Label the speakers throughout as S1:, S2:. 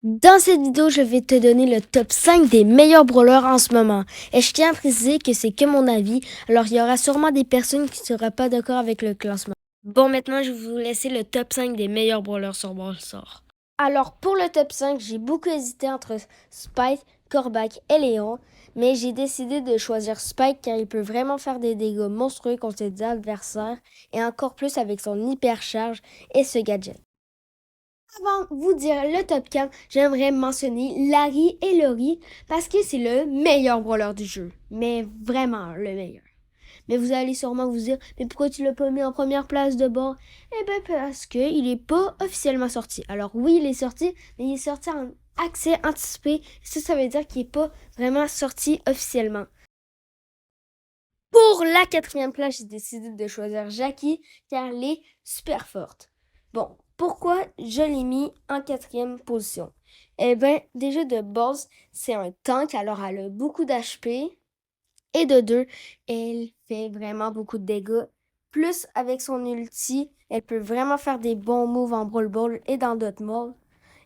S1: Dans cette vidéo, je vais te donner le top 5 des meilleurs brawlers en ce moment. Et je tiens à préciser que c'est que mon avis, alors il y aura sûrement des personnes qui ne seraient pas d'accord avec le classement. Bon, maintenant, je vais vous laisser le top 5 des meilleurs brawlers sur Brawl Stars. Alors, pour le top 5, j'ai beaucoup hésité entre Spike, Corbac et Léon, mais j'ai décidé de choisir Spike car il peut vraiment faire des dégâts monstrueux contre ses adversaires et encore plus avec son hypercharge et ce gadget. Avant de vous dire le top 4, j'aimerais mentionner Larry et Lori parce que c'est le meilleur brawler du jeu. Mais vraiment le meilleur. Mais vous allez sûrement vous dire, mais pourquoi tu l'as pas mis en première place de bord? Eh bien parce qu'il n'est pas officiellement sorti. Alors oui, il est sorti, mais il est sorti en accès anticipé. Ça veut dire qu'il n'est pas vraiment sorti officiellement. Pour la quatrième place, j'ai décidé de choisir Jackie car elle est super forte. Bon, pourquoi je l'ai mis en quatrième position? Eh bien, déjà de base, c'est un tank, alors elle a beaucoup d'HP. Et de deux, elle fait vraiment beaucoup de dégâts. Plus avec son ulti, elle peut vraiment faire des bons moves en Brawl Ball et dans d'autres modes.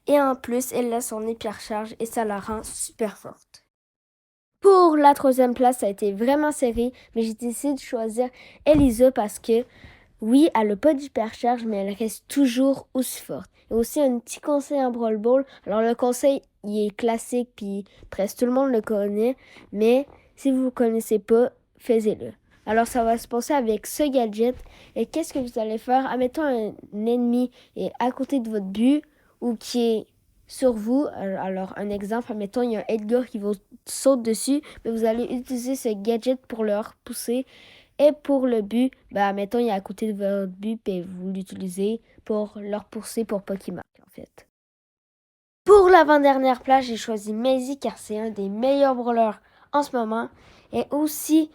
S1: Et en plus, elle a son hypercharge et ça la rend super forte. Pour la troisième place, ça a été vraiment serré, mais j'ai décidé de choisir Elisa parce que, oui, elle n'a pas d'hypercharge, mais elle reste toujours aussi forte. Et aussi, un petit conseil en Brawl Ball. Alors, le conseil, il est classique, puis presque tout le monde le connaît, mais si vous ne le connaissez pas, faites-le. Alors, ça va se passer avec ce gadget. Et qu'est-ce que vous allez faire? Admettons un ennemi est à côté de votre but ou qui est sur vous. Alors, un exemple, admettons, il y a un Edgar qui vous saute dessus, mais vous allez utiliser ce gadget pour le repousser. Et pour le but, admettons, il est à côté de votre but, et vous l'utilisez pour le repousser pour pas qu'il marque, en fait. Pour l'avant-dernière place, j'ai choisi Maisie car c'est un des meilleurs brawlers en ce moment. Et aussi,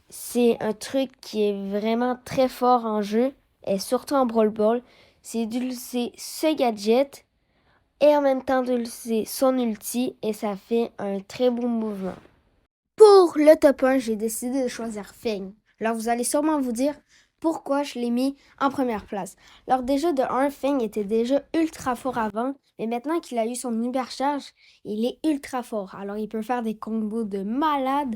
S1: c'est un truc qui est vraiment très fort en jeu, et surtout en Brawl Ball. C'est d'utiliser ce gadget et en même temps d'utiliser son ulti et ça fait un très beau mouvement. Pour le top 1, j'ai décidé de choisir Feng. Alors vous allez sûrement vous dire pourquoi je l'ai mis en première place. Alors déjà de 1, Feng était déjà ultra fort avant, mais maintenant qu'il a eu son hypercharge, il est ultra fort. Alors il peut faire des combos de malade.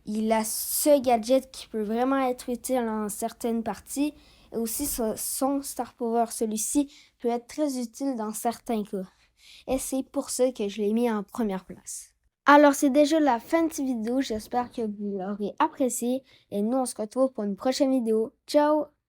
S1: Il a ce gadget qui peut vraiment être utile en certaines parties. Et aussi son Star Power, celui-ci, peut être très utile dans certains cas. Et c'est pour ça que je l'ai mis en première place. Alors, c'est déjà la fin de cette vidéo. J'espère que vous l'aurez apprécié. Et nous, on se retrouve pour une prochaine vidéo. Ciao!